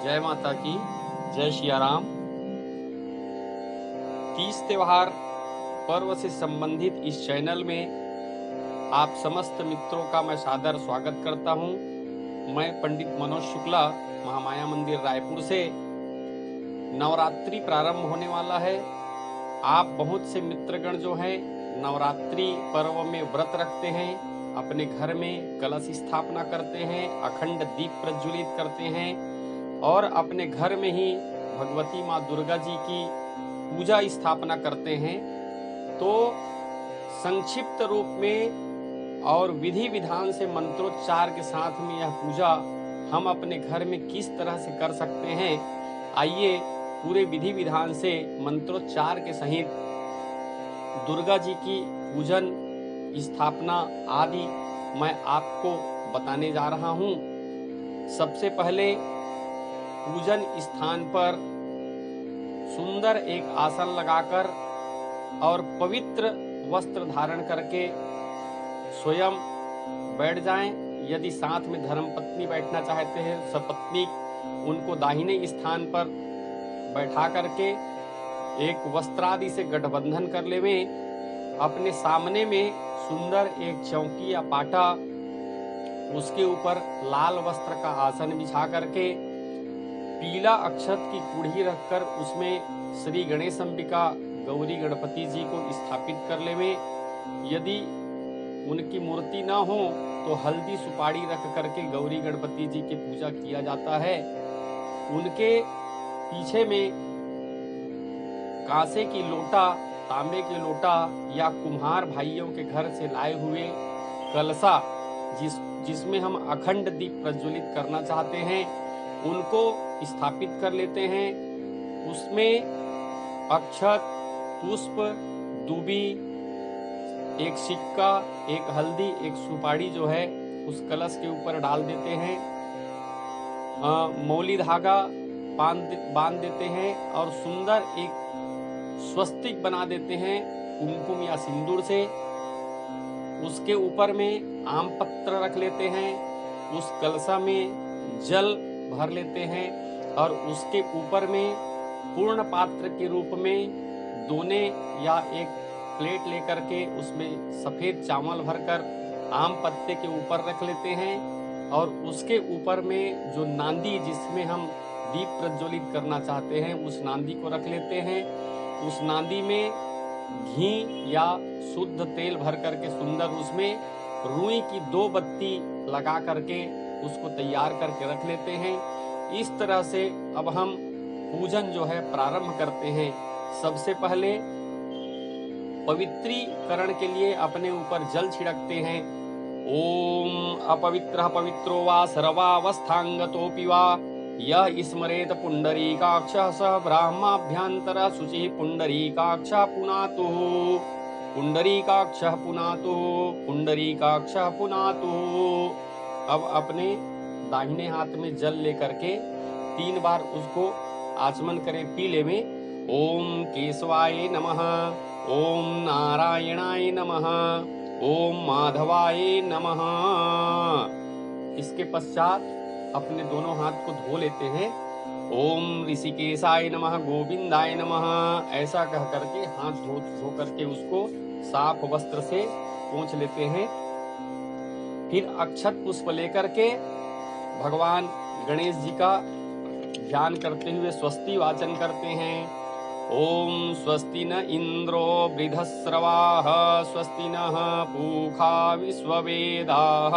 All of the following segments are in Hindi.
जय माता की, जय सिया राम। तीज त्योहार पर्व से संबंधित इस चैनल में आप समस्त मित्रों का मैं सादर स्वागत करता हूं। मैं पंडित मनोज शुक्ला, महामाया मंदिर रायपुर से। नवरात्रि प्रारंभ होने वाला है। आप बहुत से मित्रगण जो हैं नवरात्रि पर्व में व्रत रखते हैं, अपने घर में कलश स्थापना करते हैं, अखंड दीप प्रज्वलित करते हैं और अपने घर में ही भगवती माँ दुर्गा जी की पूजा स्थापना करते हैं। तो संक्षिप्त रूप में और विधि विधान से मंत्रोच्चार के साथ में यह पूजा हम अपने घर में किस तरह से कर सकते हैं, आइए पूरे विधि विधान से मंत्रोच्चार के सहित दुर्गा जी की पूजन स्थापना आदि मैं आपको बताने जा रहा हूं। सबसे पहले पूजन स्थान पर सुंदर एक आसन लगाकर और पवित्र वस्त्र धारण करके स्वयं बैठ जाएं। यदि साथ में धर्मपत्नी बैठना चाहते हैं, सपत्नी, उनको दाहिने स्थान पर बैठा करके एक वस्त्रादि से गठबंधन कर लेवें। अपने सामने में सुंदर एक चौकी या पाटा, उसके ऊपर लाल वस्त्र का आसन बिछा करके पीला अक्षत की कुढ़ी रखकर उसमें श्री गणेश अंबिका गौरी गणपति जी को स्थापित कर लेवें। यदि उनकी मूर्ति ना हो तो हल्दी सुपारी रख करके गौरी गणपति जी की पूजा किया जाता है। उनके पीछे में कांसे की लोटा, तांबे के लोटा या कुम्हार भाइयों के घर से लाए हुए कलसा जिसमें हम अखंड दीप प्रज्वलित करना चाहते हैं, उनको स्थापित कर लेते हैं। उसमें अक्षत, पुष्प, दूबी, एक सिक्का, एक हल्दी, एक सुपारी जो है उस कलश के ऊपर डाल देते हैं। मौली धागा बांध देते हैं और सुंदर एक स्वस्तिक बना देते हैं कुमकुम या सिंदूर से। उसके ऊपर में आम पत्र रख लेते हैं। उस कलशा में जल भर लेते हैं और उसके ऊपर में पूर्ण पात्र के रूप में दोने या एक प्लेट लेकर के उसमें सफेद चावल भरकर आम पत्ते के ऊपर रख लेते हैं और उसके ऊपर में जो नांदी जिसमें हम दीप प्रज्वलित करना चाहते हैं उस नांदी को रख लेते हैं। उस नांदी में घी या शुद्ध तेल भर करके सुंदर उसमें रुई की 2 बत्ती लगा करके उसको तैयार करके रख लेते हैं। इस तरह से अब हम पूजन जो है प्रारंभ करते हैं। सबसे पहले पवित्रीकरण के लिए अपने ऊपर जल छिड़कते हैं। ओम अपवित्रः पवित्रो वा सर्वावस्थांगतोऽपि वा यः स्मरेत पुंडरीकाक्षः सः ब्राह्माभ्यन्तरः शुचिः पुंडरीकाक्षः पुनातु पुंडरीकाक्षः पुनातु पुंडरीकाक्षः पुनातु। अब अपने दाहिने हाथ में जल लेकर के 3 बार उसको आचमन करें पीले में। ओम केशवाय नमः, ओम नारायणाय नमः, ओम माधवाय नमः। इसके पश्चात अपने दोनों हाथ को धो लेते हैं। ओम ऋषिकेशाय नमः, गोविंदाय नमः, ऐसा कह करके हाथ धो करके उसको साफ वस्त्र से पोंछ लेते हैं। फिर अक्षत पुष्प लेकर के भगवान गणेश जी का ध्यान करते हुए स्वस्ति वाचन करते हैं। ओम स्वस्ति न इंद्रो वृद्धस्रवाः, स्वस्ति नः पूषा विश्ववेदाः,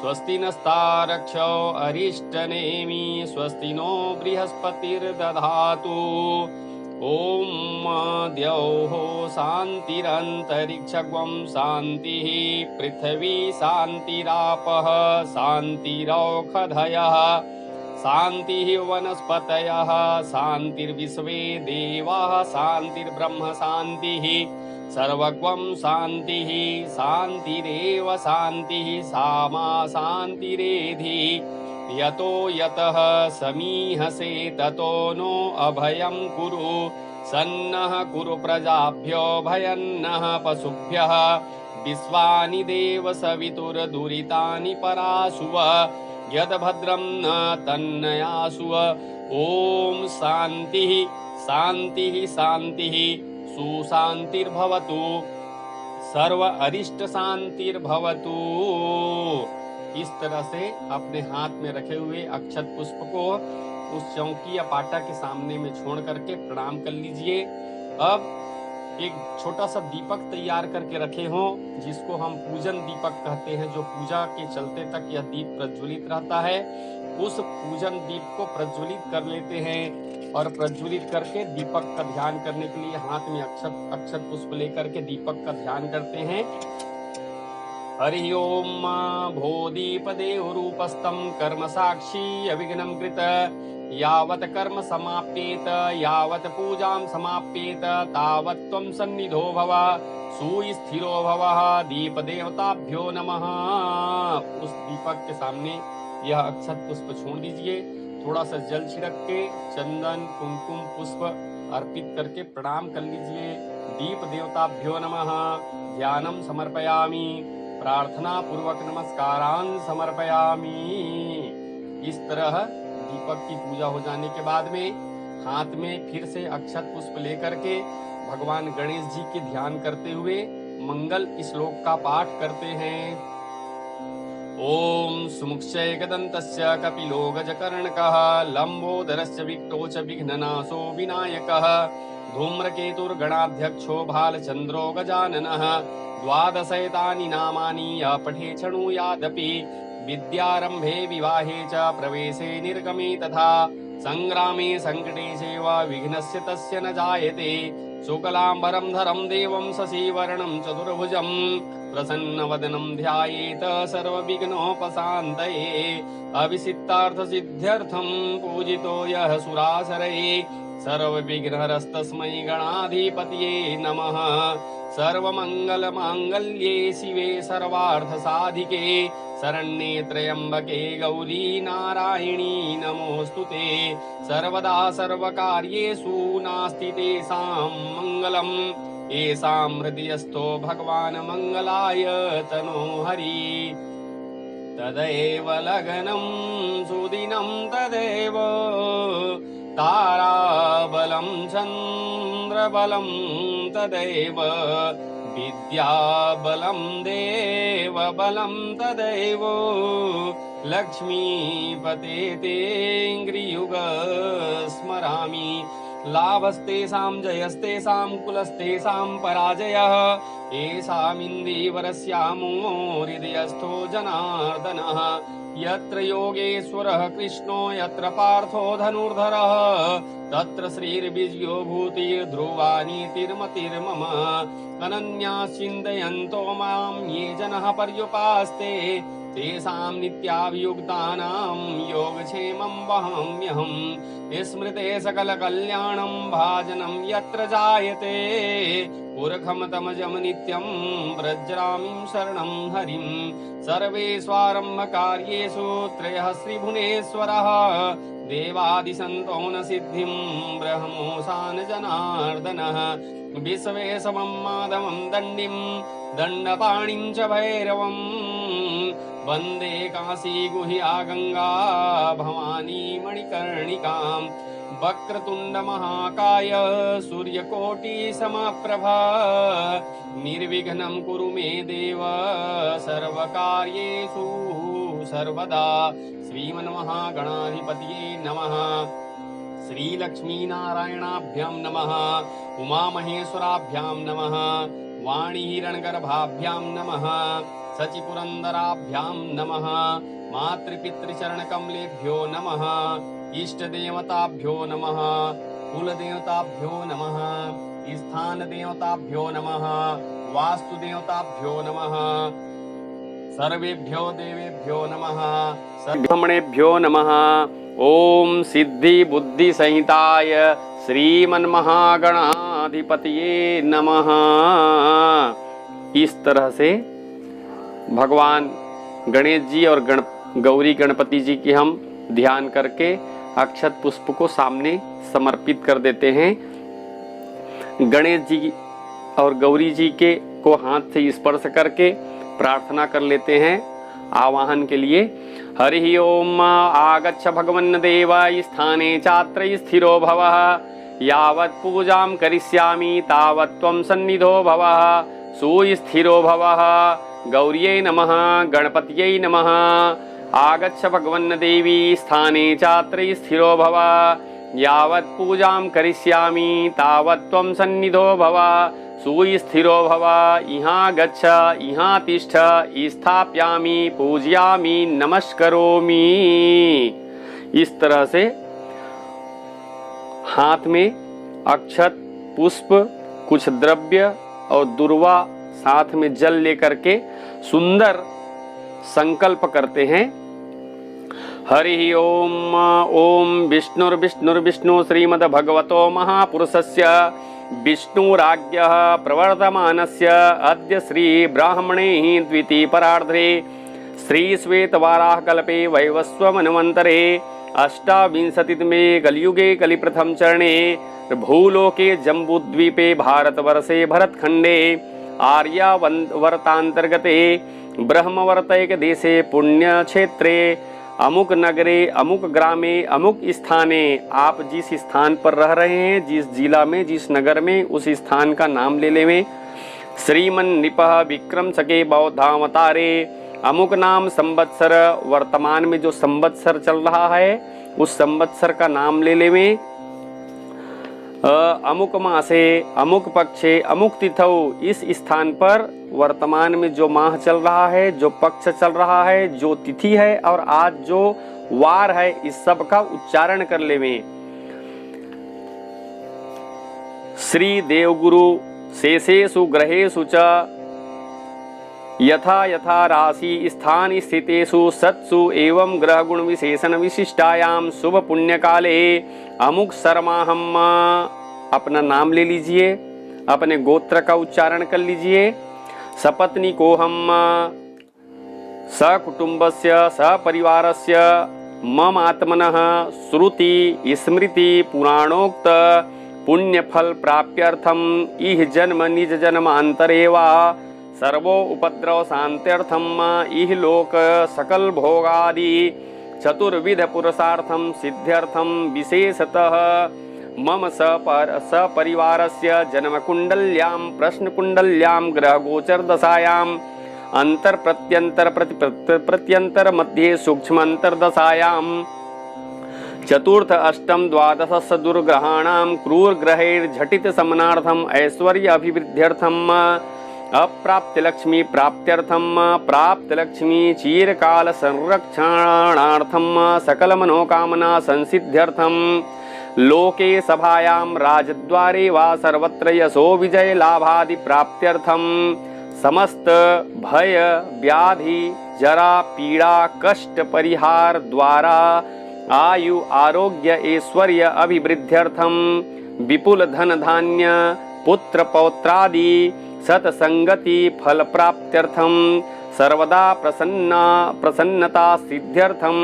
स्वस्ति नस्तारक्षो अरिष्टनेमि, स्वस्ति नो बृहस्पतिर्दधातु। ओम द्यौः शान्तिरन्तरिक्षं शान्तिः, पृथ्वी शान्तिरापः शान्तिरौषधयः, शान्तिः वनस्पतयः शान्तिर्विश्वे देवाः, शान्तिर्ब्रह्म शान्तिः, सर्वगं शान्तिः, शान्तिरेव शान्तिः, सामा शान्तिरेधि। यतो यतः समीहसे ततो नो अभयं कुरु, सन्नः कुरु प्रजाभ्यो भयन्नः पशुभ्यः, विश्वानि देव सवितुर्दुरितानि पराशुव, यद भद्रम न तन्नयासु। ओम शांति शांति शांति सुशांतिर्भवतु, सर्व अरिष्ट शांतिर्भवतु। इस तरह से अपने हाथ में रखे हुए अक्षत पुष्प को उस चौकी या पाटा के सामने में छोड़ करके प्रणाम कर लीजिए। अब एक छोटा सा दीपक तैयार करके रखे हों, जिसको हम पूजन दीपक कहते हैं, जो पूजा के चलते तक यह दीप प्रज्वलित रहता है। उस पूजन दीप को प्रज्वलित कर लेते हैं और प्रज्वलित करके दीपक का ध्यान करने के लिए हाथ में अक्षत पुष्प लेकर के दीपक का ध्यान करते हैं। हरि ओम भोदीपदेव रूपस्थं कर्म साक्षी अविघ्नं कृत, यावत् कर्म समाप्येत यावत् पूजां समाप्येत तावत् त्वं सन्निधो भव, सुस्थिरो भवः। दीप देवताभ्यो नमः। उस दीपक के सामने यह अक्षत पुष्प छोड़ दीजिए। थोड़ा सा जल छिड़क के चंदन कुमकुम पुष्प अर्पित करके प्रणाम कर लीजिए। दीप देवताभ्यो नमः। ध्यानम समर्पयामि, प्रार्थना पूर्वक नमस्कारान् समर्पयामि। इस तरह दीपक की पूजा हो जाने के बाद में हाथ में फिर से अक्षत पुष्प लेकर के भगवान गणेश जी के ध्यान करते हुए मंगल श्लोक का पाठ करते हैं। ओम सुमुक्षैकदन्तस्य कपिलो गजकर्णकः, लंबोदरस्य विक्टो च विघ्ननाशो विनायकः, धूम्रकेतुर्गणाध्यक्षो भालचन्द्रो गजाननः, द्वादशैतानि नामानि य पठे शृणुयादपि, विद्यारंभे विवाहे च प्रवेशे निर्गमे तथा, संग्रामे संकटे चैव विघ्नस्य तस्य न जायते। शुक्लांबरं धरं देवं शशिवर्णं चतुर्भुजं, प्रसन्नवदनं ध्यायेत सर्वविघ्नोपशान्तये। अभिषिक्तार्थसिद्ध्यर्थं पूजितो यः सुरासरये, सर्वविघ्नहरस्तस्मै गणाधिपतये नमः। सर्वमंगलमांगल्ये शिवे सर्वार्थसाधिके, शरण्ये त्र्यंबके गौरी नारायणी नमोस्तुते। सर्वदा सर्वकार्येषु नास्ति तेषां मंगलम्, येषां हृदयस्थो भगवान् मंगलाय तनो हरि। तदैव लग्नं सुदिनं तदैव ताराबलं चन्द्रबलं तदैव, विद्याबलं देवबलं तदैव, लक्ष्मीपते तेऽङ्घ्रियुग स्मरामि। लाभस्तेषां जयस्तेषां कुलस्तेषां पराजयः, येषामिन्दीवरस्यामो हृदयस्थो जनार्दनः। यत्र योगेश्वरः कृष्णो यत्र पार्थो धनुर्धरः, तत्र श्रीर्विजयो भूतिर्ध्रुवा नीतिर्मतिर्मम। अनन्याः चिन्तयन्तो मां ये जनः पर्युपास्ते, तेषां नित्याभियुक्तानां योगक्षेमं वहाम्यहम्। स्मृते सकलकल्याणं भाजनं यत्र जायते, पुरखमतमजं नित्यं व्रजामि शरणं हरिं। सर्वेष्वारम्भकार्येषु त्रयः श्रीभुवनेश्वरः, देवादिसन्तो न सिद्धिं ब्रह्मोऽशान जनार्दनः। विश्वेशमं माधवं दण्डिं दण्डपाणिं च भैरवम्, वन्दे काशी गुह्या गंगा भवानी मणिकर्णिकाम्। वक्रतुंड महाकाय सूर्यकोटि समप्रभा, निर्विघ्नं कुरु मे देव सर्वकार्येषु सर्वदा। श्रीमन्महागणाधिपतये नमः। श्रीलक्ष्मीनारायणाभ्यां नमः। उमामहेश्वराभ्यां नमः। वाणीहिरण्यगर्भाभ्यां नमः। शचिपुरन्दराभ्यां नमः। मातृपितृचरणकमलेभ्यो नमः। इष्टदेवताभ्यो नमः। कुलदेवताभ्यो नमः। स्थानदेवताभ्यो नमः। वास्तुदेवताभ्यो नमः। सर्वेभ्यो देवेभ्यो नमः। ब्रह्मणेभ्यो नमः। ओम सिद्धि बुद्धि संहिताय श्रीमन्महागणाधिपतये नमः। इस तरह से भगवान गणेश जी और गौरी गणपति जी की हम ध्यान करके अक्षत पुष्प को सामने समर्पित कर देते हैं। गणेश जी और गौरी जी के को हाथ से स्पर्श करके प्रार्थना कर लेते हैं। आवाहन के लिए। हरि ओम आगच्छ भगवन् देव स्थाने चात्र स्थिरो भवः यावत् पूजां करिष्यामि तावत् त्वं सन्निधो भवः सुस्थिरो भवः। गौर्यै नमः गणपत्यै नमः। आगच्छ भगवन् देवी स्थाने चात्र स्थिरो भव यावत् पूजां करिष्यामि तावत् त्वं सन्निधो भव सुस्थिरो भव। इहाँ गच्छ इहाँ तिष्ठ स्थाप्यामि पूजयामि नमस्करोमि। इस तरह से हाथ में अक्षत, पुष्प, कुछ द्रव्य और दुर्वा, साथ में जल लेकर के सुंदर संकल्प करते हैं। हरि ओम ओम विष्णुर्विष्णुर्विष्णु श्रीमद्भगवतो महापुरुषस्य विष्णुराज्ञः प्रवर्तमानस्य अद्य श्री ब्राह्मणे द्वितीय परार्धे श्री श्वेतवाराह कल्पे वैवस्वमन्वन्तरे अष्टाविंशतितमे कलियुगे कलिप्रथम चरणे भूलोके जम्बूद्वीपे भारतवर्षे भरतखण्डे आर्यावर्तान्तर्गते ब्रह्मवर्तैक देशे पुण्यक्षेत्रे अमुक नगरे अमुक ग्रामे अमुक स्थाने, आप जिस स्थान पर रह रहे हैं, जिस जिला में, जिस नगर में, उस स्थान का नाम ले लेवें। श्रीमन नृपः विक्रम सके बौद्धावतारे अमुक नाम संवत्सर, वर्तमान में जो संवत्सर चल रहा है उस संवत्सर का नाम ले लेवें। अमुक मासे अमुक पक्षे अमुक तिथौ, इस स्थान पर वर्तमान में जो माह चल रहा है, जो पक्ष चल रहा है, जो तिथि है और आज जो वार है, इस सब का उच्चारण कर लेवें। श्री देवगुरु शेषेषु ग्रहेषु च यथा यथा राशि स्थान स्थितेषु सत्सु एवं ग्रह गुण विशेषण विशिष्टायाम शुभ पुण्य काले अमुक शर्माहम, अपना नाम ले लीजिए, अपने गोत्र का उच्चारण कर लीजिए। सपत्नी को हम सकुटुंबस्य सपरिवारस्य मम आत्मनः श्रुति स्मृति पुराणोक्त पुण्यफल प्राप्त्यर्थम इह जन्म निज जन्मांतरे वा सर्वो उपद्रव शांत्यर्थम इह लोक सकल भोगादि चतुर्विध पुरुषार्थम सिद्ध्यर्थम विशेषतः मम सपरिवारस्य जन्मकुंडल्यां प्रश्नकुंडल्यां ग्रहगोचर दशायां अंतर प्रत्यंतर प्रत्यंतर मध्ये सूक्ष्म अंतर्दशायां चतुर्थ अष्टम द्वादश दुर्ग्रहाणां क्रूर ग्रहेर झटित समनार्थम ऐश्वर्य अभिवृद्ध्यर्थम अप्राप्त लक्ष्मी प्राप्त्यर्थम प्राप्त लक्ष्मी चीरकाल संरक्षणार्थम सकल मनोकामना संसिद्ध्यर्थम लोके सभायां राजद्वारे वा सर्वत्र यशो विजय लाभादि प्राप्त्यर्थम समस्त भय व्याधि जरा पीड़ा कष्ट परिहार द्वारा आयु आरोग्य ऐश्वर्य अभिवृद्ध्यर्थम विपुल धन धान्य पुत्र पौत्रादि सत्संगति फल प्राप्त्यर्थम सर्वदा प्रसन्नता सिद्ध्यर्थम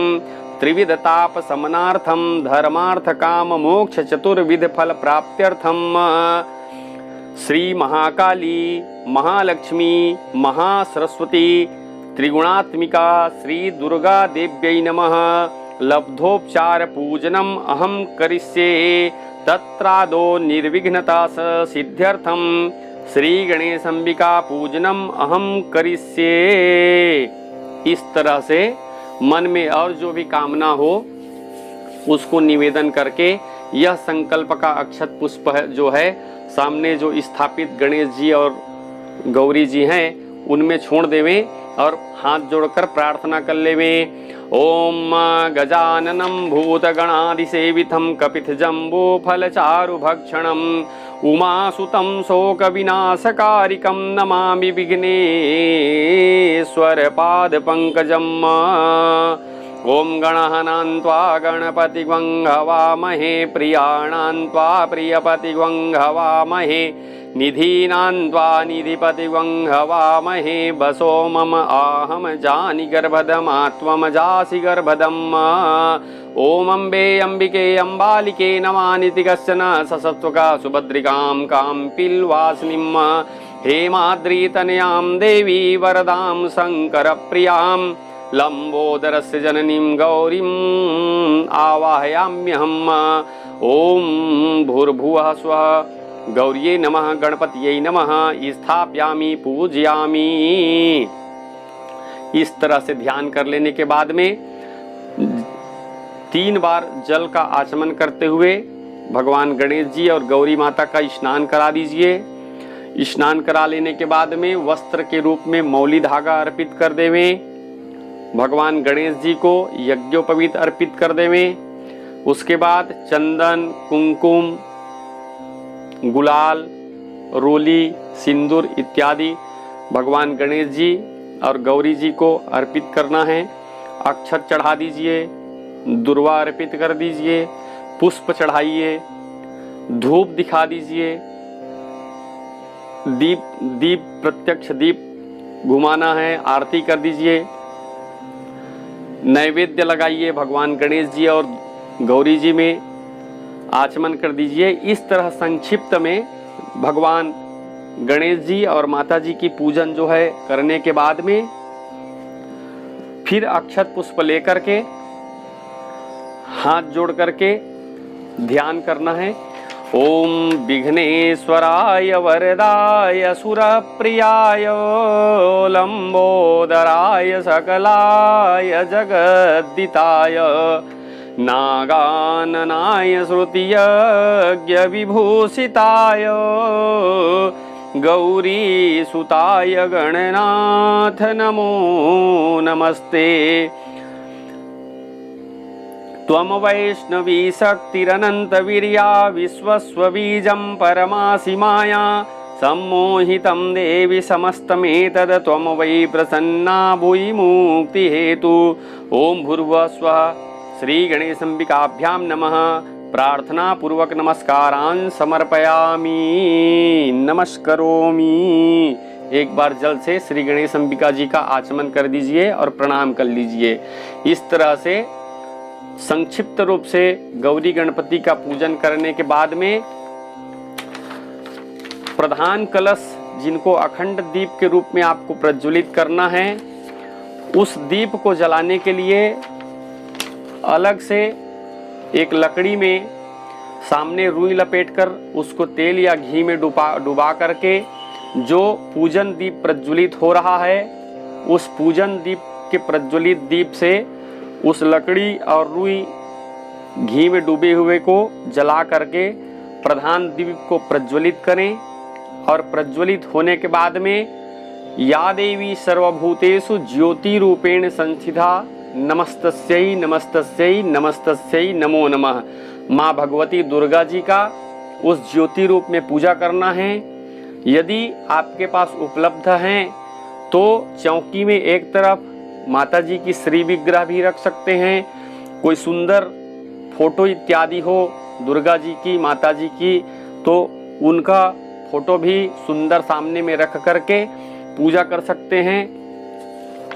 त्रिविध ताप समनार्थम धर्मार्थ काम मोक्ष चतुर्विध फल प्राप्त्यर्थम श्री महाकाली महालक्ष्मी महासरस्वती त्रिगुणात्मिका श्री दुर्गा देव्यै नमः लब्धोपचार पूजनम अहम करिष्ये तत्रादो निर्विघ्नता सिद्ध्यर्थम श्री गणेश अंबिका पूजनम अहम करिष्ये। इस तरह से मन में और जो भी कामना हो उसको निवेदन करके यह संकल्प का अक्षत पुष्प जो है सामने जो स्थापित गणेश जी और गौरी जी हैं उनमें छोड़ देवें और हाथ जोड़कर प्रार्थना कर लेवें। ओम गजाननम भूतगणादिसेवितं कपितजम्बो फलचारु भक्षणम उमासुतं शोक विनाशकारिकं नमामि विघ्नेश्वर पाद पंकजम्। ओम गणहनान्त्वा गणपतिग्वं हवामहे प्रियाणान्त्वा प्रियपतिग्वं हवामहे निधीनान्त्वा निधिपतिग्वं हवामहे वसो मम आहम जानि गर्भदमात्वम जासि गर्भदम्। ओम अम्बे अम्बिके अम्बालिके नमानिति कश्चन ससत्वका सुभद्रिकां काम्पिल्वासिनीं हेमाद्रितनयां देवी वरदां शङ्करप्रियां लंबोदरस्य जननीं गौरीम् आवाहयाम्यहम्। ओम भूर्भुवः स्वः गौर्यै नमः गणपतियै नमः स्थापयामि पूजयामि। इस तरह से ध्यान कर लेने के बाद में 3 बार जल का आचमन करते हुए भगवान गणेश जी और गौरी माता का स्नान करा दीजिए। स्नान करा लेने के बाद में वस्त्र के रूप में मौली धागा अर्पित कर देवें। भगवान गणेश जी को यज्ञोपवीत अर्पित कर देवें। उसके बाद चंदन, कुमकुम, गुलाल, रोली, सिंदूर इत्यादि भगवान गणेश जी और गौरी जी को अर्पित करना है। अक्षत चढ़ा दीजिए, दुर्वा अर्पित कर दीजिए, पुष्प चढ़ाइए, धूप दिखा दीजिए, दीप प्रत्यक्ष दीप घुमाना है, आरती कर दीजिए, नैवेद्य लगाइए, भगवान गणेश जी और गौरी जी में आचमन कर दीजिए। इस तरह संक्षिप्त में भगवान गणेश जी और माता जी की पूजन जो है करने के बाद में फिर अक्षत पुष्प लेकर के हाथ जोड़ करके ध्यान करना है। ओम विघ्नेश्वराय वरदाय सुरप्रियाय लंबोदराय सकलाय जगद्दिताय नागाननाय श्रुतियज्ञ विभूषिताय गौरी सुताय गणनाथ नमो नमस्ते। त्वं वैष्णवी शक्तिरनंत वीर्या विश्वस्व बीजं परमासि माया सम्मोहितं देवि समस्तमेतद् त्वं वै प्रसन्ना भूयि मुक्ति हेतु। ओम भूर्भुवः स्वः श्री गणेशाम्बिकाभ्यां नमः। प्रार्थना पूर्वक नमस्कारान् समर्पयामि, नमस्करोमि। एक बार जल से श्री गणेश अंबिका जी का आचमन कर दीजिए और प्रणाम कर लीजिए। इस तरह से संक्षिप्त रूप से गौरी गणपति का पूजन करने के बाद में प्रधान कलश जिनको अखंड दीप के रूप में आपको प्रज्वलित करना है, उस दीप को जलाने के लिए अलग से एक लकड़ी में सामने रुई लपेटकर उसको तेल या घी में डुबा करके जो पूजन दीप प्रज्वलित हो रहा है, उस पूजन दीप के प्रज्वलित दीप से उस लकड़ी और रुई घी में डूबे हुए को जला करके प्रधान दीप को प्रज्वलित करें। और प्रज्वलित होने के बाद में या देवी सर्वभूतेषु ज्योति रूपेण संस्थिता नमस्तस्यै नमस्तस्यै नमस्तस्यै नमो नमः। माँ भगवती दुर्गा जी का उस ज्योति रूप में पूजा करना है। यदि आपके पास उपलब्ध हैं तो चौकी में एक तरफ माता जी की श्री विग्रह भी रख सकते हैं। कोई सुंदर फोटो इत्यादि हो दुर्गा जी की, माता जी की, तो उनका फोटो भी सुंदर सामने में रख करके पूजा कर सकते हैं।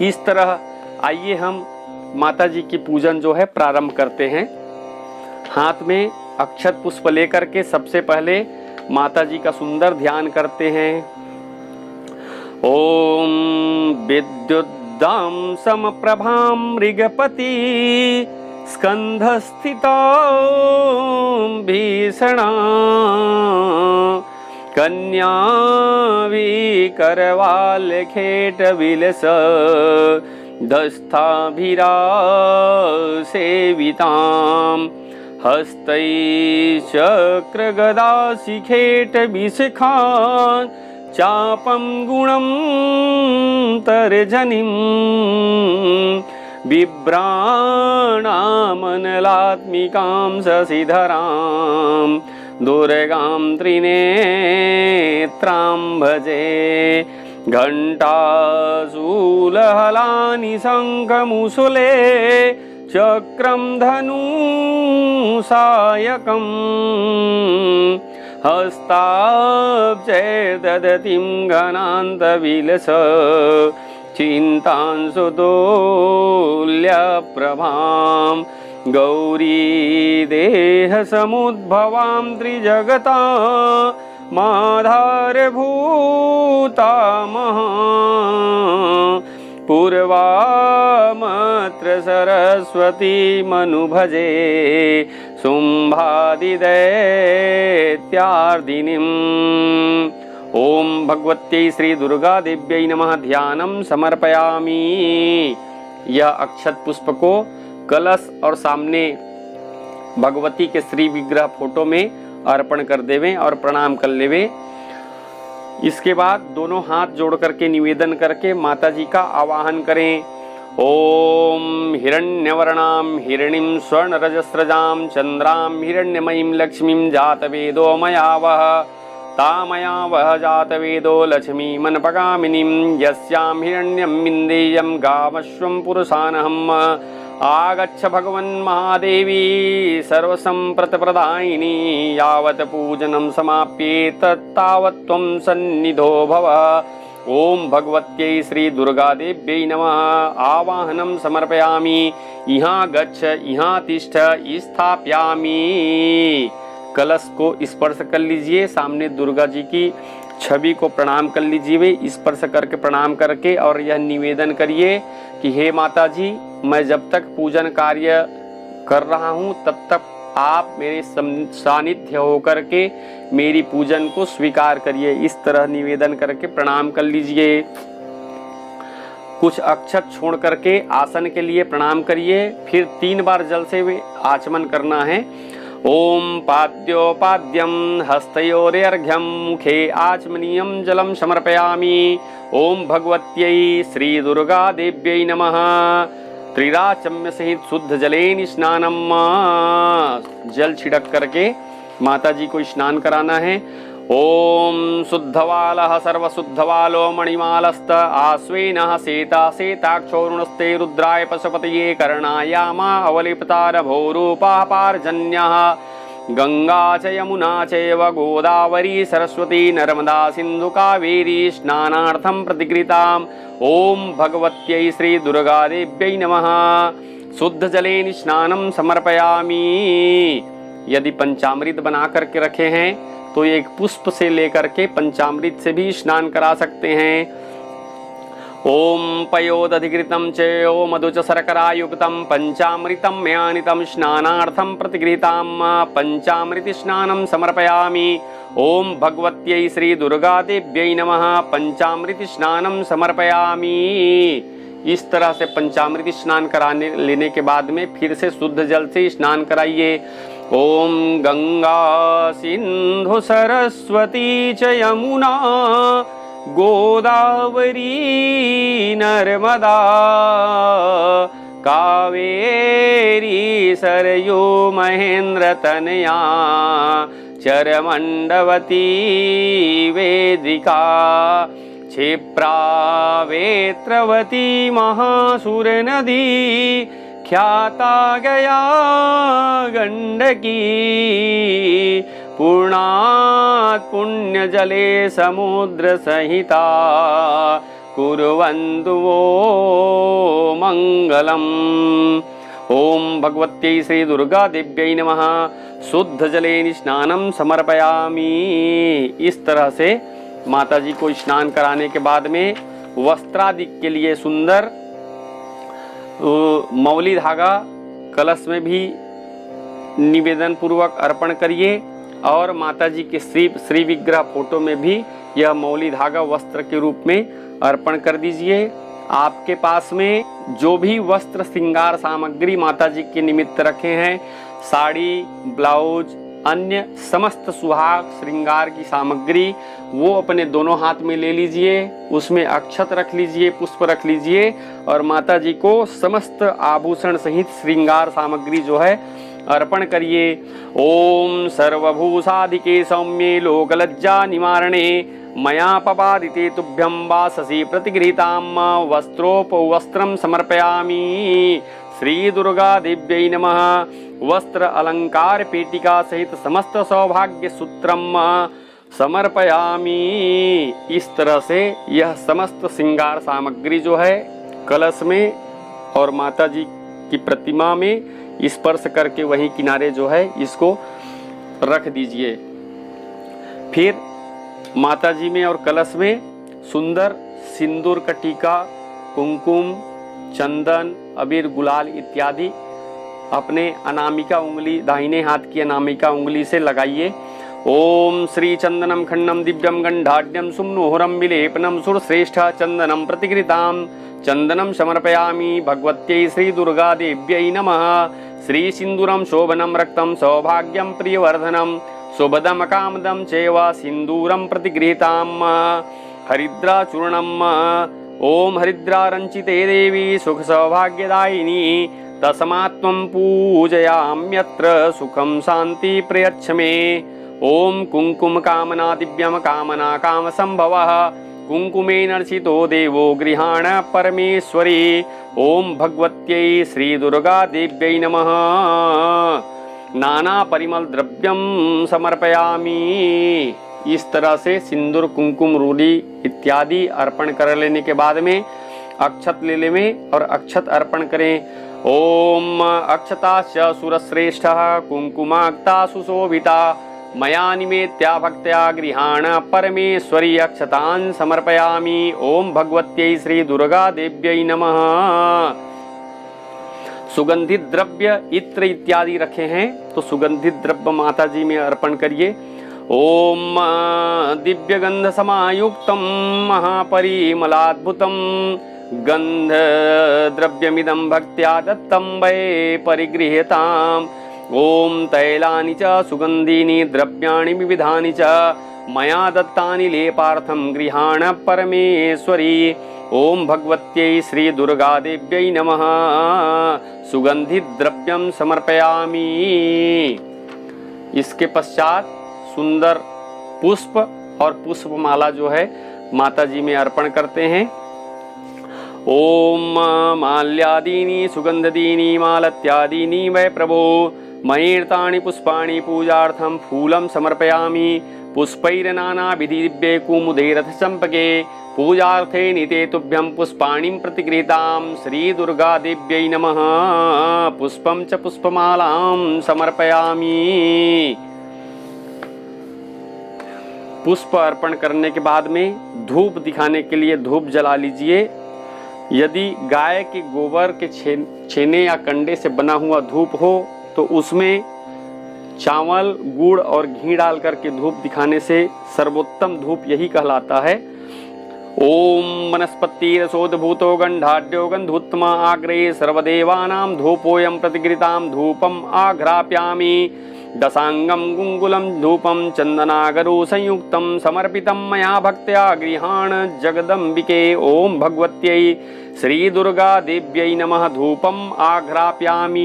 इस तरह आइए हम माता जी की पूजन जो है प्रारंभ करते हैं। हाथ में अक्षत पुष्प लेकर के सबसे पहले माता जी का सुंदर ध्यान करते हैं। ओम विद्युद्दां समप्रभां मृगपति स्कंधस्थितां भीषणा कन्या विकरवाल खेट विलस दस्थाभिरा सेवितां हस्तै चक्र गदा शिखेट विशिखान् चापं गुणं तर्जनीं बिभ्राणामनलात्मिकां शशिधरां दुर्गां त्रिनेत्रां भजे। घण्टाशूलहलानि शङ्खमुशुले चक्रं धनुसायकम् हस्ताब्जैर्दधतीं घनान्तविलस चिन्तांशुतुल्यप्रभां गौरी देहसमुद्भवां त्रिजगता माधारभूता महा पूर्वामत्र सरस्वती मनुभजे शुम्भादिदैत्यार्दिनीम्। ओम भगवत्यै श्री दुर्गा देव्यै नमः। ध्यानम समर्पयामि। यह अक्षत पुष्प को कलश और सामने भगवती के श्री विग्रह फोटो में अर्पण कर देवें और प्रणाम कर लेवें। इसके बाद दोनों हाथ जोड़ करके निवेदन करके माता जी का आवाहन करें। ओम हिरण्यवर्णाम हिरण्यं स्वर्ण रजस्रजाम चंद्राम हिरण्यमयीं लक्ष्मीं जातवेदो मया वह तामया वह जातवेदो लक्ष्मीमनपगामिनीं यस्यां हिरण्यं विन्देयं गामश्वं पुरुषानहम्। आगच्छ भगवन् महादेवी सर्वसम्प्रतप्रदायिनी यावत् पूजनं समाप्येत तावत् त्वं सन्निधो भव। ओम भगवत्यै श्री दुर्गा देव्यै नमः। आवाहनं समर्पयामि। इहाँ गच्छ इहाँ तिष्ठ स्थापयामि। कलश को स्पर्श कर लीजिए। सामने दुर्गा जी की छवि को प्रणाम कर लीजिए। स्पर्श करके प्रणाम करके और यह निवेदन करिए कि हे माता जी, मैं जब तक पूजन कार्य कर रहा हूँ तब तक आप मेरे सानिध्य होकर के मेरी पूजन को स्वीकार करिए। इस तरह निवेदन करके प्रणाम कर लीजिए। कुछ अक्षत छोड़ करके आसन के लिए प्रणाम करिए। फिर 3 बार जल से आचमन करना है। ओम पाद्योपाद्यम हस्तयोर्घ्यम मुखे आचमनीयम जलम समर्पयामि। ओम भगवत्यै श्री दुर्गा देव्यै नमः। त्रिराचम्य सहित शुद्ध जलेन स्नानम। जल छिड़क करके माता जी को स्नान कराना है। ओम शुद्धवालः सर्वशुद्धवालो मणिमालस्त आश्वेनः सेता सेताक्षोरुणस्ते रुद्राय पशुपतये कर्णायामा अवलिप्तार भोरूपाः पार्जन्यः। गंगा च यमुना चैव गोदावरी सरस्वती नर्मदा सिंधु कावेरी स्नानार्थं प्रतिकृताम्। ओम भगवत्यै श्री दुर्गा देव्यै नमः। शुद्ध जलेन स्नानं समर्पयामि। यदि पंचामृत बना करके रखे हैं तो एक पुष्प से लेकर के पंचामृत से भी स्नान करा सकते हैं। ओम पयोदधिकृतं च मधु च शर्करा युक्तं पंचामृतं मयानितं स्नानार्थं प्रतिगृहीतां पंचामृत स्नानं समर्पयामि। ओम भगवत्यै श्री दुर्गा देव्यै नमः। पंचामृत स्नानं समर्पयामि। इस तरह से पंचामृत स्नान कराने लेने के बाद में फिर से शुद्ध जल से स्नान कराइए। ओम गंगा सिंधु सरस्वती च यमुना गोदावरी नर्मदा कावेरी सरयू महेंद्र तनया चरमंडवती वेदिका क्षिप्रा वेत्रवती महासुर नदी ख्याता गया गंडकी पूर्णात् पुण्य जले समुद्र सहिता कुर्वन्तु वो मंगलम। ओम भगवत्यै श्री दुर्गा देव्यै नमः। शुद्ध जलेन स्नानं समर्पयामि। इस तरह से माता जी को स्नान कराने के बाद में वस्त्रादि के लिए सुंदर मौली धागा कलश में भी निवेदन पूर्वक अर्पण करिए और माता जी के श्री विग्रह फोटो में भी यह मौली धागा वस्त्र के रूप में अर्पण कर दीजिए। आपके पास में जो भी वस्त्र श्रृंगार सामग्री माता जी के निमित्त रखे हैं, साड़ी, ब्लाउज, अन्य समस्त सुहाग श्रृंगार की सामग्री, वो अपने दोनों हाथ में ले लीजिए। उसमें अक्षत रख लीजिए, पुष्प रख लीजिए और माता जी को समस्त आभूषण सहित श्रृंगार सामग्री जो है अर्पण करिए। ओम सर्वभूषाधिके सौम्ये लोकलज्जा निवारणे मया पपादिते तुभ्यं वाससी प्रतिगृहीतां वस्त्रोपवस्त्रं समर्पयामि। श्री दुर्गा देव्यै नमः। वस्त्र अलंकार पेटिका सहित समस्त सौभाग्य सूत्रम समर्पयामि। इस तरह से यह समस्त श्रृंगार सामग्री जो है कलश में और माता जी की प्रतिमा में स्पर्श करके वहीं किनारे जो है इसको रख दीजिए। फिर माता जी में और कलश में सुंदर सिंदूर का टीका कुमकुम, चंदन, अबीर, गुलाल इत्यादि अपने अनामिका उंगली, दाहिने हाथ की अनामिका उंगली से लगाइए। ओम श्री चंदनम खंडम दिव्यम गंधाढ्यम सुम्नोहरम विलेपनम सुरश्रेष्ठ चंदनम प्रतिकृताम चंदनम समर्पयामि भगवत्यै श्री दुर्गा देव्यै नमः। श्री सिंदूरम शोभनम रक्तम सौभाग्यम प्रियवर्धनम शुभदम कामदम चैव सिंदूरम प्रतिगृहीताम हरिद्राचूर्णम। ओम हरिद्रारंचिते देवी सुख सौभाग्यदायिनी तस्मात्त्वं पूजयाम्यत्र सुखं शांति प्रयच्छ मे। ओम कुंकुम कामना दिव्यम कामना काम संभवः कुंकुमेन अर्चितो देवो गृहाण परमेश्वरी। ओम भगवत्यै श्री दुर्गा देव्यै नमः। नाना परिमल द्रव्यम समर्पयामि। इस तरह से सिंदूर, कुंकुम, रूली इत्यादि अर्पण कर लेने के बाद में अक्षत ले लें और अक्षत अर्पण करें। ओम अक्षताश्च सुरश्रेष्ठः कुंकुमाक्ता सुशोभिता मया निमेत्या भक्त्या गृहाण परमेश्वरी अक्षतान् समर्पयामि। ओम भगवत्यै श्री दुर्गा देव्यै नमः। सुगंधित द्रव्य इत्र इत्यादि रखे हैं तो सुगंधित द्रव्य माता जी में अर्पण करिए। ओम दिव्य गंध समायुक्तम महापरिमलाद्भुतम गंध द्रव्यमिदं भक्त्या दत्तं वै परिगृह्यताम्। ओम तैलानि च सुगंधीनि द्रव्याणि विविधानि च मया दत्तानि लेपार्थं गृहाण परमेश्वरी। ओम भगवत्यै श्री दुर्गा देव्यै नमः। सुगंधित द्रव्यम समर्पयामि। इसके पश्चात सुंदर पुष्प और पुष्पमाला जो है माता जी में अर्पण करते हैं। ओम माल्यादीनि सुगंधदीनि मालत्यादीनि वै प्रभो मयेर्तानि पुष्पाणि पूजार्थं फूलं समर्पयामि। पुष्पैर्नानाविधि दिव्ये कुमुदैरथ चंपके पूजार्थे नीते तुभ्यं पुष्पाणिं प्रतिगृहीतां श्री दुर्गा देव्यै नमः। पुष्पं च पुष्पमालां समर्पयामि। पुष्प अर्पण करने के बाद में धूप दिखाने के लिए धूप जला लीजिए। यदि गाय के गोबर के छेने या कंडे से बना हुआ धूप हो तो उसमें चावल, गुड़ और घी डाल करके धूप दिखाने से सर्वोत्तम धूप यही कहलाता है। ओम वनस्पतिरसोद्भूतो गंधाढ्यो गंधोत्तमा आग्रे सर्वदेवानां धूपोऽयं प्रतिगृहीतां धूपम् आघ्राप्यामि। दशांगम गुंगुलम धूपम चंदनागरो संयुक्तम समर्पितम मया भक्त्या गृहाण जगदंबिके। ओम भगवत्यै श्री दुर्गा देव्यै नमः। धूपम आघ्राप्यामि।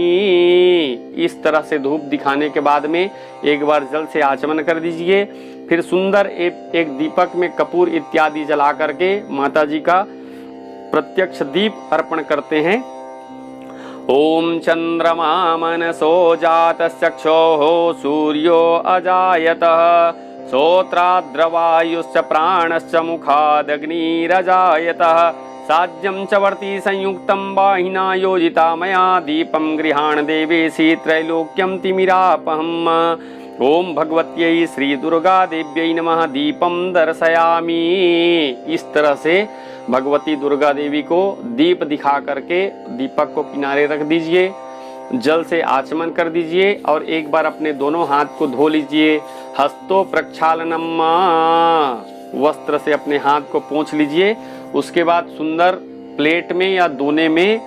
इस तरह से धूप दिखाने के बाद में एक बार जल से आचमन कर दीजिए। फिर सुंदर एक दीपक में कपूर इत्यादि जला करके माता जी का प्रत्यक्ष दीप अर्पण करते हैं। ओम चंद्रमा मनसो जातश्चक्षोः सूर्यो अजायतः श्रोत्राद्रवायुश्च प्राणश्च मुखादग्निरजायतः साज्यं च वर्ति संयुक्तं वाहिना योजिता मया दीपं गृहाण देवेशि त्रैलोक्यं तिमिरापहम्। ओम भगवत्यै श्री दुर्गा देव्यै नमः। दीपं दर्शयामि। इस तरह से भगवती दुर्गा देवी को दीप दिखा करके दीपक को किनारे रख दीजिए। जल से आचमन कर दीजिए और एक बार अपने दोनों हाथ को धो लीजिए। हस्तो प्रक्षालनम। वस्त्र से अपने हाथ को पोंछ लीजिए। उसके बाद सुंदर प्लेट में या दोने में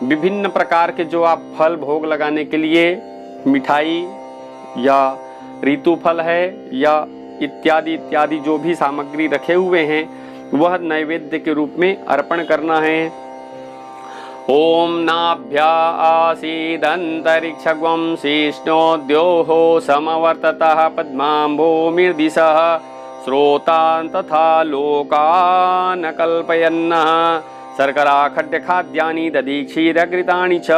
विभिन्न प्रकार के जो आप फल भोग लगाने के लिए मिठाई या ऋतु फल है या इत्यादि इत्यादि जो भी सामग्री रखे हुए हैं वह नैवेद्य के रूप में अर्पण करना है। ओम नाभ्या आसीदंतरिक्षगं शिष्णोद्योः समवर्ततः पद्माम्भोर्दिशः श्रोतान् तथा लोकान् कल्पयन्नः शर्करा खड्यखाद्यानि दधिक्षीरघृतानि च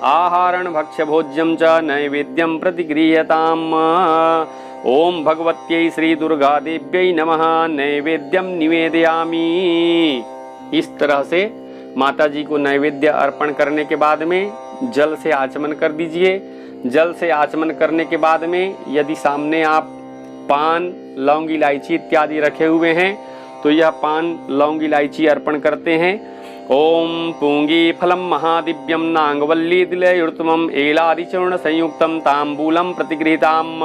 आहारण भक्ष्य भोज्यं च नैवेद्यं प्रतिगृह्यताम्। ओम भगवत्यै श्री दुर्गा देव्यै नमः। नैवेद्यम निवेदयामि। इस तरह से माता जी को नैवेद्य अर्पण करने के बाद में जल से आचमन कर दीजिए। जल से आचमन करने के बाद में यदि सामने आप पान, लौंग, इलायची इत्यादि रखे हुए हैं तो यह पान, लौंग, इलायची अर्पण करते हैं। ओम पूंगी फलम महादिव्यम नांगवल्ली दिलयुर्तमम एलादिचूर्ण संयुक्तम तांबूलम प्रतिगृहीताम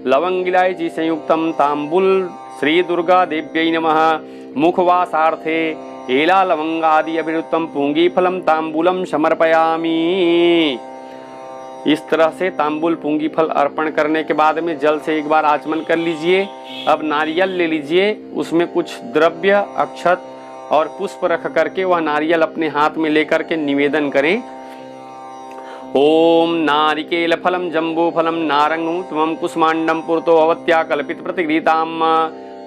लवंगिलायची संयुक्तम तांबूल श्री दुर्गा देव्यै नमः मुखवासार्थे एला लवंगादि अभिरुत्तम पूंगी फलम तांबूलम समर्पयामि। इस तरह से तांबूल पूंगी फल अर्पण करने के बाद में जल से एक बार आचमन कर लीजिए। अब नारियल ले लीजिए, उसमें कुछ द्रव्य अक्षत और पुष्प रख करके वह नारियल अपने हाथ में लेकर के निवेदन करें। ओम नारिकेल फलम जम्बू फलम नारंगम कुष्मांडम पुरतो अवत्या कल्पित प्रतिगृहीताम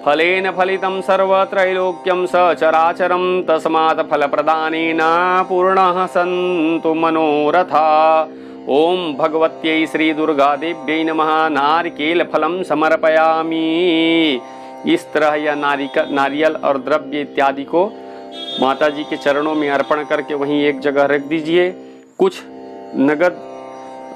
फलेन फलितं सर्वत्रैलोक्यं सचराचरं तस्मात् फलप्रदानेन पूर्णः सन्तु मनोरथा। ओम भगवत्यै श्री दुर्गा देव्यै नमः नारिकेल फलम समर्पयामि। इस तरह यह नारियल और द्रव्य इत्यादि को माता जी के चरणों में अर्पण करके वहीं एक जगह रख दीजिए। कुछ नगद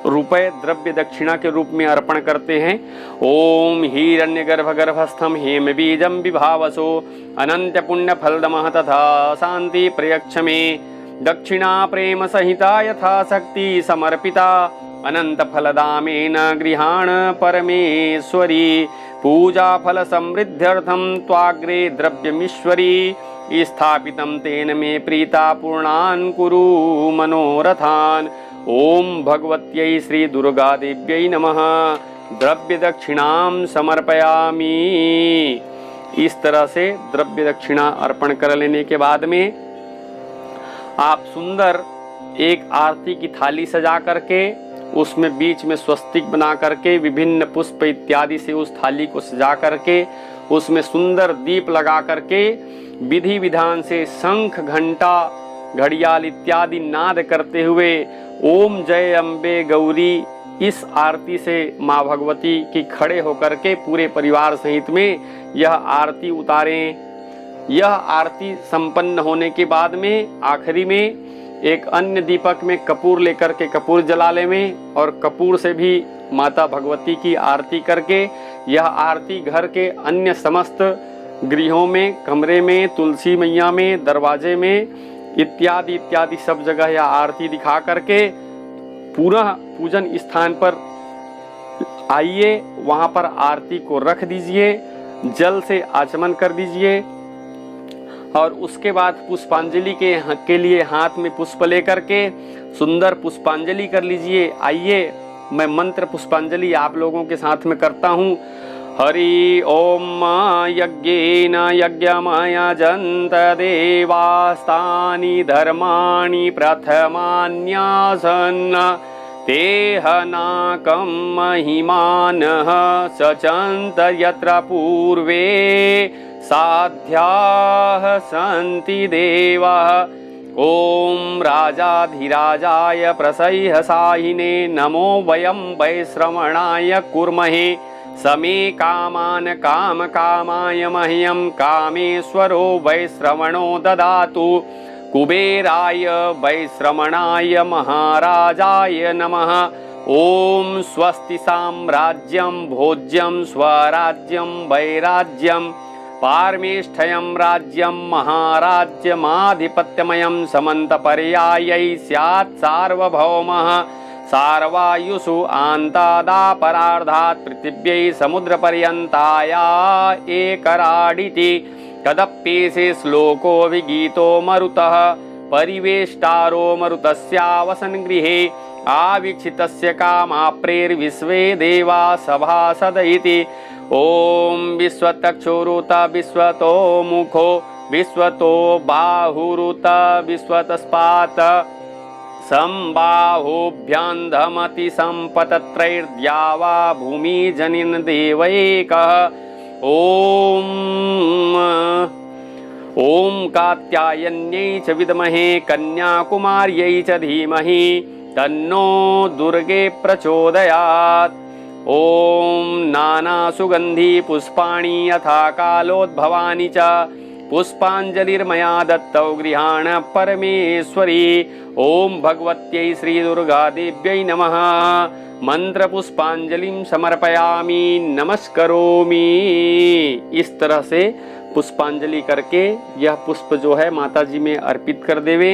रुपए द्रव्य दक्षिणा के रूप में अर्पण करते हैं। ओम हिरण्यगर्भगर्भस्थम हेम बीजम विभावसो अनंत पुण्य फलदमः तथा शांति प्रयक्ष में दक्षिणा प्रेम सहिता यथा शक्ति समर्पिता अनंत फलदामेन गृहाण परमेश्वरी पूजा फल समृद्ध्यर्थम त्वाग्रे द्रव्यमीश्वरी स्थापितं तेन मे प्रीता पूर्णान् कुरु मनोरथान्। ओम भगवत्यै श्री दुर्गा देव्यै नमः द्रव्य दक्षिणां समर्पयामि। इस तरह से द्रव्य दक्षिणा अर्पण कर लेने के बाद में आप सुंदर एक आरती की थाली सजा करके उसमें बीच में स्वस्तिक बना करके विभिन्न पुष्प इत्यादि से उस थाली को सजा करके उसमें सुंदर दीप लगा करके विधि विधान से शंख घंटा घड़ियाल इत्यादि नाद करते हुए ओम जय अम्बे गौरी इस आरती से माँ भगवती की खड़े होकर के पूरे परिवार सहित में यह आरती उतारें। यह आरती संपन्न होने के बाद में आखिरी में एक अन्य दीपक में कपूर लेकर के कपूर जला लें और कपूर से भी माता भगवती की आरती करके यह आरती घर के अन्य समस्त गृहों में, कमरे में, तुलसी मैया में, दरवाजे में इत्यादि इत्यादि सब जगह यह आरती दिखा करके पूरा पूजन स्थान पर आइए, वहां पर आरती को रख दीजिए, जल से आचमन कर दीजिए और उसके बाद पुष्पांजलि के लिए हाथ में पुष्प लेकर के सुंदर पुष्पांजलि कर लीजिए। आइए मैं मंत्र पुष्पांजलि आप लोगों के साथ में करता हूँ। हरि ओम यज्ञेन यज्ञमयजन्त देवास्तानि धर्माणि प्रथमान्यासन् तेह नाकं महिमानः सचन्त यत्र पूर्वे साध्याः सन्ति देवाः। ओम राजाधिराजाय प्रसह्यसायिने नमो वयं वैश्रवणाय कुर्महे समे कामान् कामकामाय मह्यं कामेश्वरो वैश्रवणो ददातु। कुबेराय वैश्रवणाय महाराजाय नमः। ओम स्वस्ति साम्राज्यं भोज्यं स्वराज्यं वैराज्यं पारमेष्ठयं राज्यं महाराज्यमाधिपत्यमयं समन्तपर्यायै स्यात् सार्वभौमः सार्वायुषु आन्तादापरार्धात् पृथिव्यै समुद्रपर्यन्ताया एकराडिति तदप्येषे श्लोकोऽभिगीतो मरुतः परिवेष्टारो मरुतस्यावसन् गृहे आवीक्षितस्य कामाप्रेर्विश्वे देवा सभासद इति। ओम विश्वतक्षुरुत विश्वतो मुखो विश्वतो बाहुरुत विश्वतस्पात संबाहुभ्यन्धमति संपतत्रैर्द्यावा भूमि जनिन देवैकः। ओम कात्यायन्यै च विद्महे कन्याकुमार्यै च धीमहि तन्नो दुर्गे प्रचोदयात्। ओम नाना सुगंधी पुष्पाणि यथा कालोद्भवानि च पुष्पांजलिर्मया दत्तौ गृहाण परमेश्वरी। ओम भगवत्यै श्री दुर्गा देव्यै नमः। मंत्र पुष्पांजलिं समर्पयामि नमस्करोमि। इस तरह से पुष्पांजलि करके यह पुष्प जो है माता जी में अर्पित कर देवे।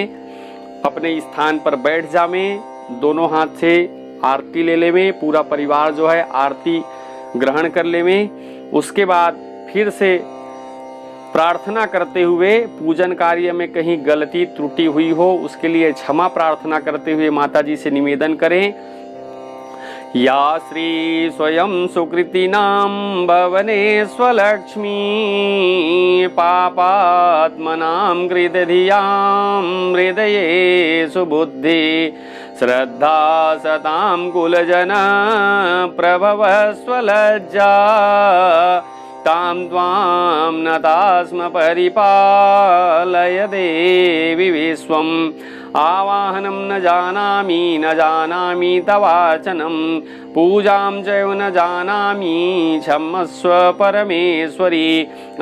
अपने स्थान पर बैठ जावें, दोनों हाथ से आरती ले लेवें, पूरा परिवार जो है आरती ग्रहण कर लेवें। उसके बाद फिर से प्रार्थना करते हुए पूजन कार्य में कहीं गलती त्रुटि हुई हो उसके लिए क्षमा प्रार्थना करते हुए माता जी से निवेदन करें। या श्री स्वयं सुकृतिनां भवने स्वलक्ष्मी पापात्मनां कृतधियां हृदये सुबुद्धि श्रद्धा सतां कुलजन प्रभव स्वलज्जा तां त्वां नतास्म परिपालय देवी विश्वम् आवाहनं न जानामि तवाचनं पूजां चैव न जानामि क्षमस्व परमेश्वरी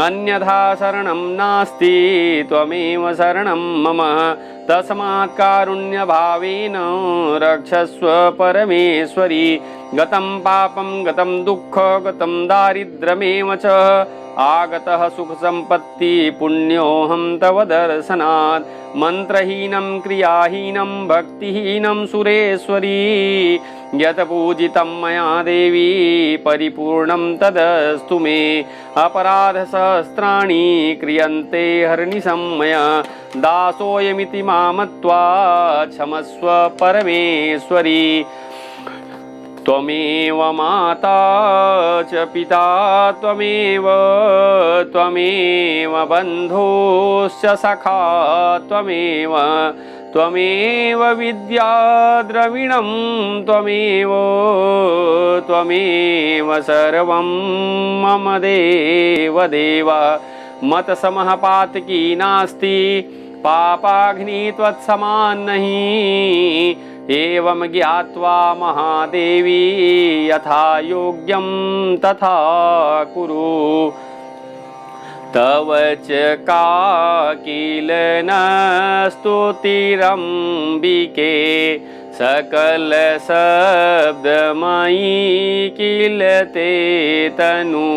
अन्यथा शरणं नास्ति त्वमेव शरणं मम तस्मात् कारुण्यभावेन रक्षस्व परमेश्वरी गतं पापं गतं दुःख गतं दारिद्र्यमेव च आगतः सुख संपत्ति पुण्योऽहं तव दर्शनात् मंत्रहीनं क्रियाहीनं भक्तिहीनं सुरेश्वरी यत् पूजितं मया देवी परिपूर्णं तदस्तु मे अपराधसहस्राणि क्रियन्ते हर्निशं मया दासोऽयमिति मामत्वा क्षमस्व परमेश्वरी त्वमेव माता च पिता त्वमेव बन्धुश्च सखा त्वमेव विद्या द्रविणं त्वमेव सर्वं मम देव मतसमः पातकी नास्ति पापाग्नि त्वत्समान् नहि एवं ज्ञात्वा महादेवी यथा योग्यं तथा कुरु तव च का किल न स्तुतिरम्बिके सकल शब्दमयी किल ते तनु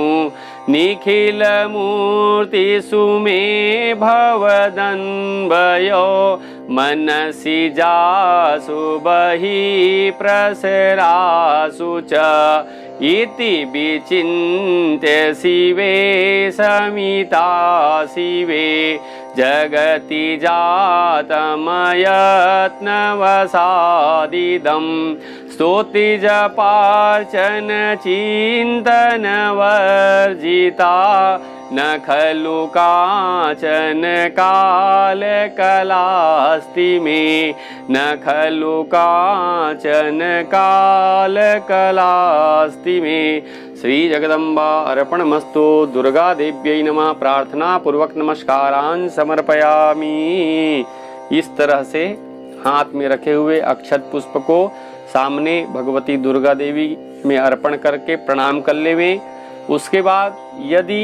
निखिल मूर्तिषु मे भवदन्वयो मनसि जासु बहिः प्रसरासु च इति विचिन्त्य शिवे समिता शिवे जगति जातमयत्नवसादिदं स्तुतिजपार्चन चिन्तनवर्जिता न खलु काचन कालकलास्ति मे न खलु काचन कालकलास्ति मे। श्री जगदम्बा अर्पणमस्तु। दुर्गा देव्यै नमः। प्रार्थना पूर्वक नमस्कारान् समर्पयामि। इस तरह से हाथ में रखे हुए अक्षत पुष्प को सामने भगवती दुर्गा देवी में अर्पण करके प्रणाम कर लेवें। उसके बाद यदि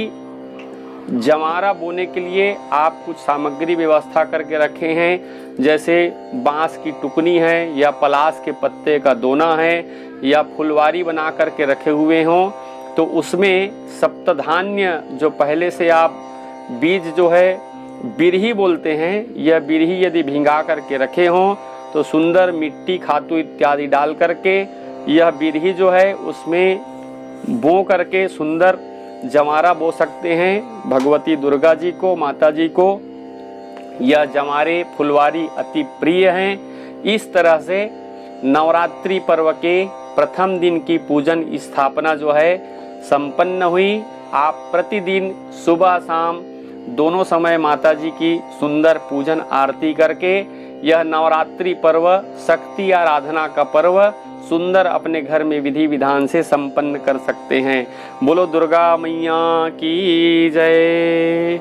जमारा बोने के लिए आप कुछ सामग्री व्यवस्था करके रखे हैं, जैसे बांस की टुकनी है या पलाश के पत्ते का दोना है या फुलवारी बना करके रखे हुए हों, तो उसमें सप्तधान्य जो पहले से आप बीज जो है बिरही बोलते हैं, यह बिरही यदि भिंगा करके रखे हों तो सुंदर मिट्टी खातू इत्यादि डाल करके यह बिरही जो है उसमें बो करके सुंदर जमारा बो सकते हैं। भगवती दुर्गा जी को, माता जी को यह जमारे फुलवारी अति प्रिय हैं। इस तरह से नवरात्रि पर्व के प्रथम दिन की पूजन स्थापना जो है संपन्न हुई। आप प्रतिदिन सुबह शाम दोनों समय माता जी की सुंदर पूजन आरती करके यह नवरात्रि पर्व शक्ति आराधना का पर्व सुंदर अपने घर में विधि विधान से संपन्न कर सकते हैं। बोलो दुर्गा मैया की जय।